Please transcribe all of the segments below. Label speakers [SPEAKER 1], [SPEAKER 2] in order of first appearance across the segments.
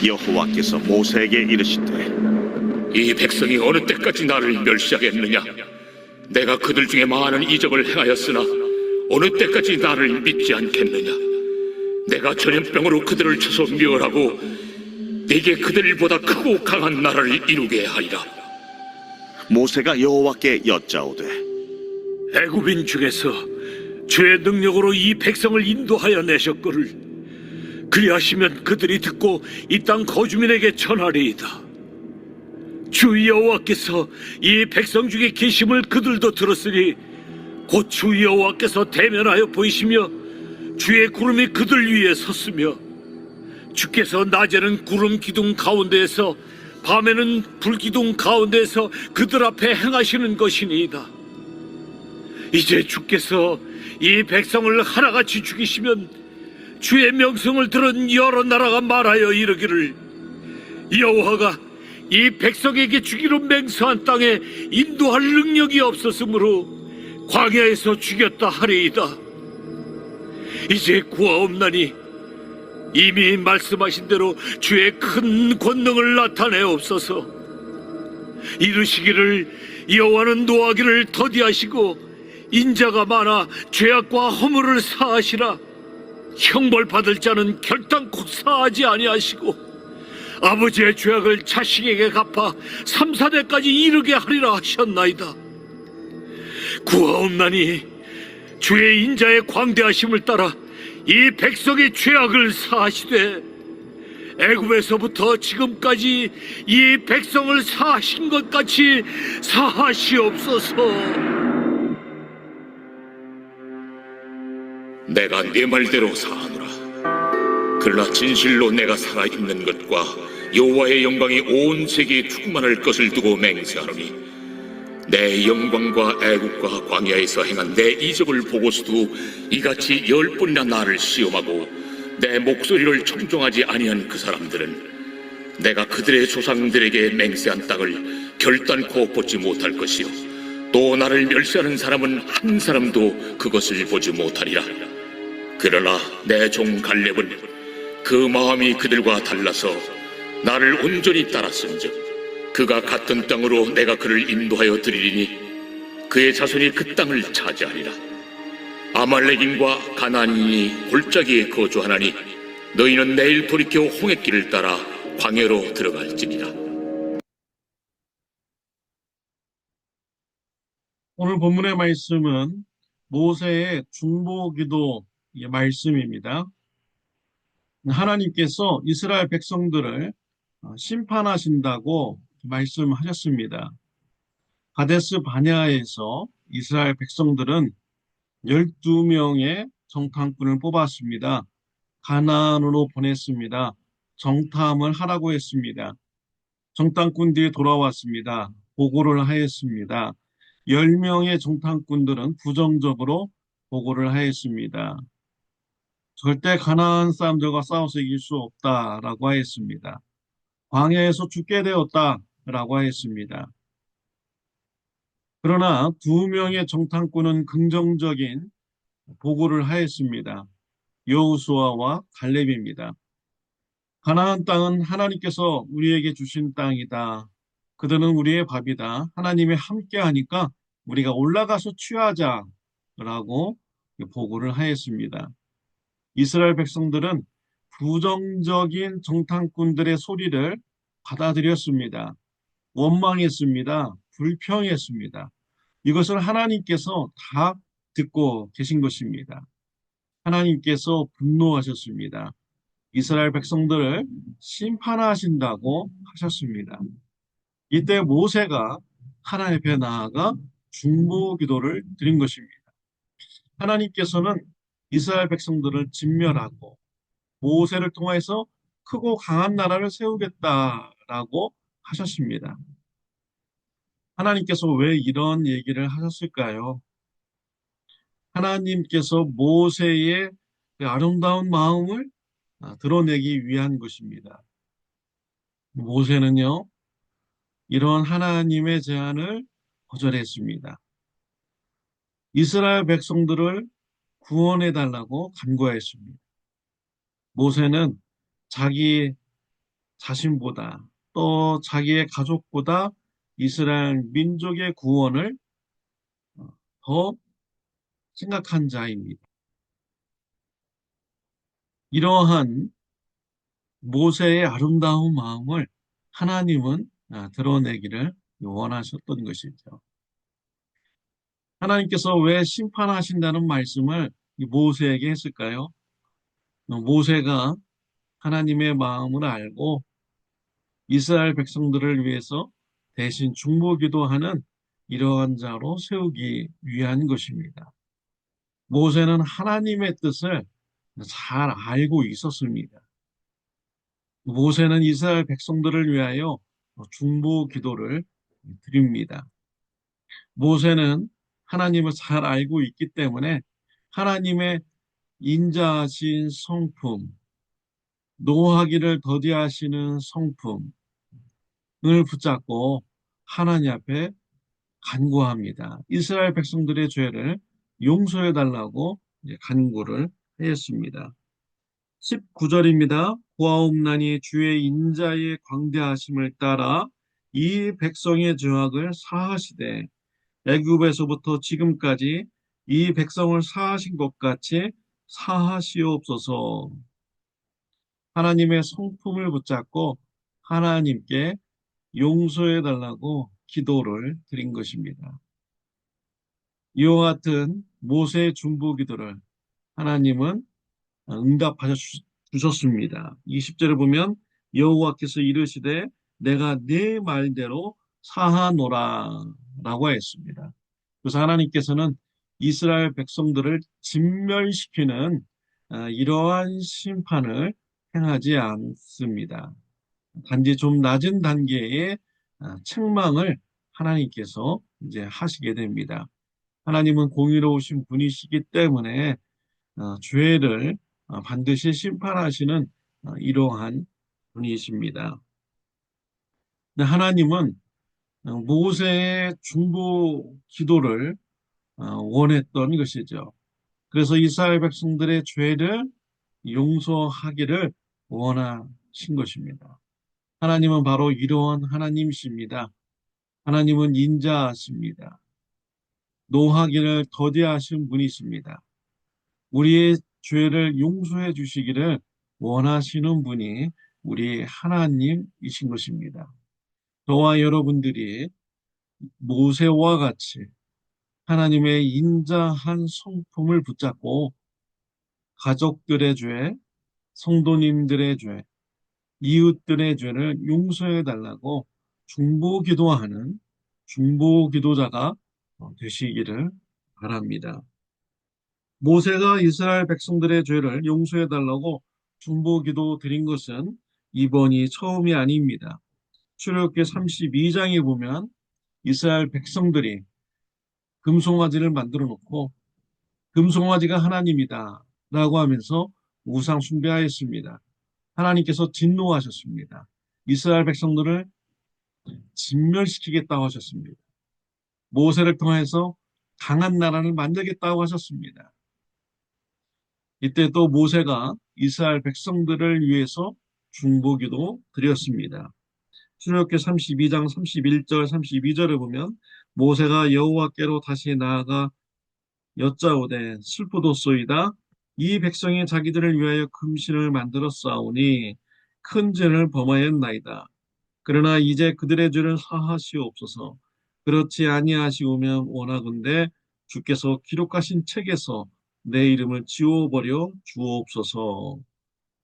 [SPEAKER 1] 여호와께서 모세에게 이르시되
[SPEAKER 2] 이 백성이 어느 때까지 나를 멸시하겠느냐? 내가 그들 중에 많은 이적을 행하였으나 어느 때까지 나를 믿지 않겠느냐? 내가 전염병으로 그들을 쳐서 멸하고 내게 그들보다 크고 강한 나라를 이루게 하리라.
[SPEAKER 1] 모세가 여호와께 여짜오되
[SPEAKER 3] 애굽인 중에서 주의 능력으로 이 백성을 인도하여 내셨거를 그리하시면 그들이 듣고 이 땅 거주민에게 전하리이다. 주 여호와께서 이 백성 중에 계심을 그들도 들었으니 곧 주 여호와께서 대면하여 보이시며 주의 구름이 그들 위에 섰으며 주께서 낮에는 구름 기둥 가운데에서 밤에는 불 기둥 가운데에서 그들 앞에 행하시는 것이니이다. 이제 주께서 이 백성을 하나같이 죽이시면 주의 명성을 들은 여러 나라가 말하여 이르기를 여호와가 이 백성에게 주기로 맹세한 땅에 인도할 능력이 없었으므로 광야에서 죽였다 하리이다. 이제 구하옵나니 이미 말씀하신 대로 주의 큰 권능을 나타내옵소서. 이르시기를 여호와는 노하기를 더디하시고 인자가 많아 죄악과 허물을 사하시라. 형벌받을 자는 결단코 사하지 아니하시고 아버지의 죄악을 자식에게 갚아 3, 4대까지 이르게 하리라 하셨나이다. 구하옵나니 주의 인자의 광대하심을 따라 이 백성의 죄악을 사하시되 애굽에서부터 지금까지 이 백성을 사하신 것 같이 사하시옵소서.
[SPEAKER 2] 내가 네 말대로 사하노라. 그러나 진실로 내가 살아있는 것과 여호와의 영광이 온 세계에 충만할 것을 두고 맹세하노니 내 영광과 애국과 광야에서 행한 내 이적을 보고서도 이같이 10번이나 나를 시험하고 내 목소리를 청종하지 아니한 그 사람들은 내가 그들의 조상들에게 맹세한 땅을 결단코 보지 못할 것이요 또 나를 멸시하는 사람은 한 사람도 그것을 보지 못하리라. 그러나 내 종 갈렙은 그 마음이 그들과 달라서 나를 온전히 따랐은즉 그가 같은 땅으로 내가 그를 인도하여 드리리니 그의 자손이 그 땅을 차지하리라. 아말렉인과 가나안인이 골짜기에 거주하나니 너희는 내일 돌이켜 홍해길을 따라 광야로 들어갈지니라.
[SPEAKER 4] 오늘 본문의 말씀은 모세의 중보기도 말씀입니다. 하나님께서 이스라엘 백성들을 심판하신다고 말씀하셨습니다. 가데스 바냐에서 이스라엘 백성들은 12명의 정탐꾼을 뽑았습니다. 가나안으로 보냈습니다. 정탐을 하라고 했습니다. 정탐꾼들이 돌아왔습니다. 보고를 하였습니다. 10명의 정탐꾼들은 부정적으로 보고를 하였습니다. 절대 가나안 사람들과 싸워서 이길 수 없다라고 하였습니다. 광야에서 죽게 되었다라고 하였습니다. 그러나 2명의 정탐꾼은 긍정적인 보고를 하였습니다. 여호수아와 갈렙입니다. 가나안 땅은 하나님께서 우리에게 주신 땅이다. 그들은 우리의 밥이다. 하나님이 함께하니까 우리가 올라가서 취하자라고 보고를 하였습니다. 이스라엘 백성들은 부정적인 정탐꾼들의 소리를 받아들였습니다. 원망했습니다. 불평했습니다. 이것을 하나님께서 다 듣고 계신 것입니다. 하나님께서 분노하셨습니다. 이스라엘 백성들을 심판하신다고 하셨습니다. 이때 모세가 하나님 앞에 나아가 중보 기도를 드린 것입니다. 하나님께서는 이스라엘 백성들을 진멸하고 모세를 통해서 크고 강한 나라를 세우겠다라고 하셨습니다. 하나님께서 왜 이런 얘기를 하셨을까요? 하나님께서 모세의 그 아름다운 마음을 드러내기 위한 것입니다. 모세는요, 이런 하나님의 제안을 거절했습니다. 이스라엘 백성들을 구원해달라고 간구했습니다. 모세는 자기 자신보다 또 자기의 가족보다 이스라엘 민족의 구원을 더 생각한 자입니다. 이러한 모세의 아름다운 마음을 하나님은 드러내기를 원하셨던 것이죠. 하나님께서 왜 심판하신다는 말씀을 모세에게 했을까요? 모세가 하나님의 마음을 알고 이스라엘 백성들을 위해서 대신 중보기도하는 이러한 자로 세우기 위한 것입니다. 모세는 하나님의 뜻을 잘 알고 있었습니다. 모세는 이스라엘 백성들을 위하여 중보기도를 드립니다. 모세는 하나님을 잘 알고 있기 때문에 하나님의 인자하신 성품, 노하기를 더디하시는 성품을 붙잡고 하나님 앞에 간구합니다. 이스라엘 백성들의 죄를 용서해 달라고 간구를 하였습니다. 19절입니다. 구하옵나니 주의 인자의 광대하심을 따라 이 백성의 죄악을 사하시되 애굽에서부터 지금까지 이 백성을 사하신 것 같이 사하시옵소서. 하나님의 성품을 붙잡고 하나님께 용서해 달라고 기도를 드린 것입니다. 이와 같은 모세의 중보기도를 하나님은 응답하셨습니다. 20절에 보면 여호와께서 이르시되 내가 네 말대로 사하노라 라고 했습니다. 그래서 하나님께서는 이스라엘 백성들을 진멸시키는 이러한 심판을 행하지 않습니다. 단지 좀 낮은 단계의 책망을 하나님께서 이제 하시게 됩니다. 하나님은 공의로우신 분이시기 때문에 죄를 반드시 심판하시는 이러한 분이십니다. 하나님은 모세의 중보 기도를 원했던 것이죠. 그래서 이스라엘 백성들의 죄를 용서하기를 원하신 것입니다. 하나님은 바로 이러한 하나님이십니다. 하나님은 인자하십니다. 노하기를 더디하신 분이십니다. 우리의 죄를 용서해 주시기를 원하시는 분이 우리 하나님이신 것입니다. 저와 여러분들이 모세와 같이 하나님의 인자한 성품을 붙잡고 가족들의 죄, 성도님들의 죄, 이웃들의 죄를 용서해 달라고 중보기도하는 중보기도자가 되시기를 바랍니다. 모세가 이스라엘 백성들의 죄를 용서해 달라고 중보기도 드린 것은 이번이 처음이 아닙니다. 출애굽기 32장에 보면 이스라엘 백성들이 금송아지를 만들어 놓고 금송아지가 하나님이다 라고 하면서 우상 숭배하였습니다. 하나님께서 진노하셨습니다. 이스라엘 백성들을 진멸시키겠다고 하셨습니다. 모세를 통해서 강한 나라를 만들겠다고 하셨습니다. 이때 또 모세가 이스라엘 백성들을 위해서 중보기도 드렸습니다. 출애굽기 32장 31절 32절을 보면 모세가 여호와께로 다시 나아가 여짜오되 슬프도소이다. 이 백성이 자기들을 위하여 금신을 만들어 싸우니 큰 죄를 범하였나이다. 그러나 이제 그들의 죄를 사하시옵소서. 그렇지 아니하시오면 원하건대 주께서 기록하신 책에서 내 이름을 지워버려 주옵소서.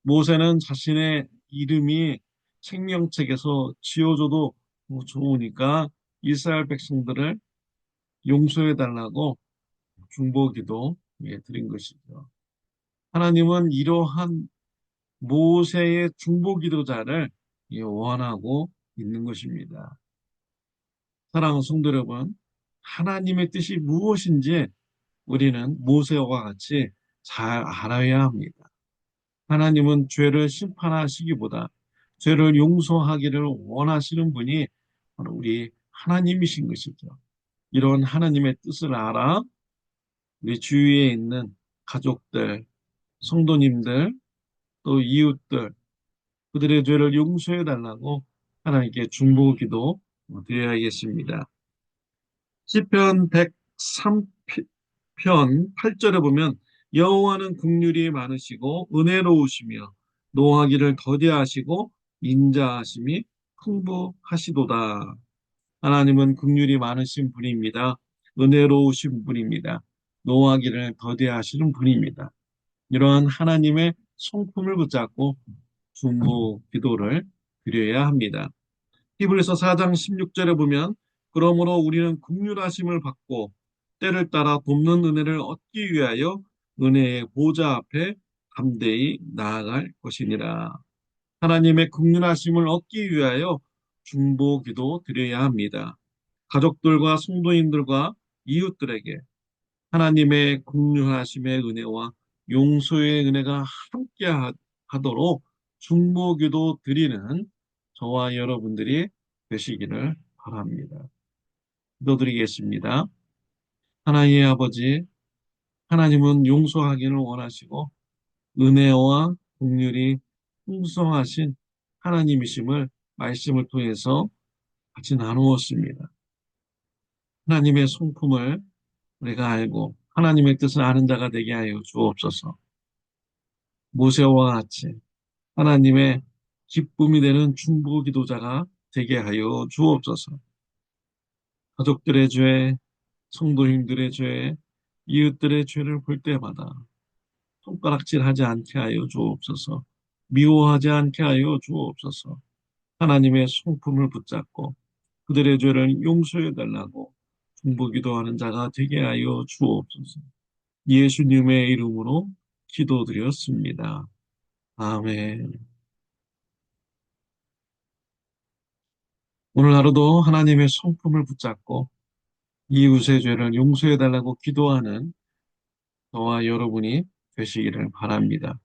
[SPEAKER 4] 모세는 자신의 이름이 생명책에서 지워져도 좋으니까 이스라엘 백성들을 용서해달라고 중보기도 드린 것이죠. 하나님은 이러한 모세의 중보기도자를 원하고 있는 것입니다. 사랑하는 성도 여러분, 하나님의 뜻이 무엇인지 우리는 모세와 같이 잘 알아야 합니다. 하나님은 죄를 심판하시기보다 죄를 용서하기를 원하시는 분이 바로 우리 하나님이신 것이죠. 이런 하나님의 뜻을 알아 우리 주위에 있는 가족들, 성도님들, 또 이웃들, 그들의 죄를 용서해 달라고 하나님께 중보기도 드려야겠습니다. 시편 103편 8절에 보면 여호와는 긍휼이 많으시고 은혜로우시며 노하기를 더디하시고 인자하심이 풍부하시도다. 하나님은 긍휼이 많으신 분입니다. 은혜로우신 분입니다. 노하기를 더디하시는 분입니다. 이러한 하나님의 성품을 붙잡고 중보 기도를 드려야 합니다. 히브리서 4장 16절에 보면 그러므로 우리는 긍휼하심을 받고 때를 따라 돕는 은혜를 얻기 위하여 은혜의 보좌 앞에 담대히 나아갈 것이니라. 하나님의 긍휼하심을 얻기 위하여 중보기도 드려야 합니다. 가족들과 성도님들과 이웃들에게 하나님의 긍휼하심의 은혜와 용서의 은혜가 함께 하도록 중보기도 드리는 저와 여러분들이 되시기를 바랍니다. 기도드리겠습니다. 하나님의 아버지, 하나님은 용서하기를 원하시고 은혜와 긍휼이 풍성하신 하나님이심을 말씀을 통해서 같이 나누었습니다. 하나님의 성품을 우리가 알고 하나님의 뜻을 아는 자가 되게 하여 주옵소서. 모세와 같이 하나님의 기쁨이 되는 중보 기도자가 되게 하여 주옵소서. 가족들의 죄, 성도님들의 죄, 이웃들의 죄를 볼 때마다 손가락질하지 않게 하여 주옵소서. 미워하지 않게 하여 주옵소서. 하나님의 성품을 붙잡고 그들의 죄를 용서해 달라고 중보기도하는 자가 되게 하여 주옵소서. 예수님의 이름으로 기도드렸습니다. 아멘. 오늘 하루도 하나님의 성품을 붙잡고 이웃의 죄를 용서해 달라고 기도하는 저와 여러분이 되시기를 바랍니다.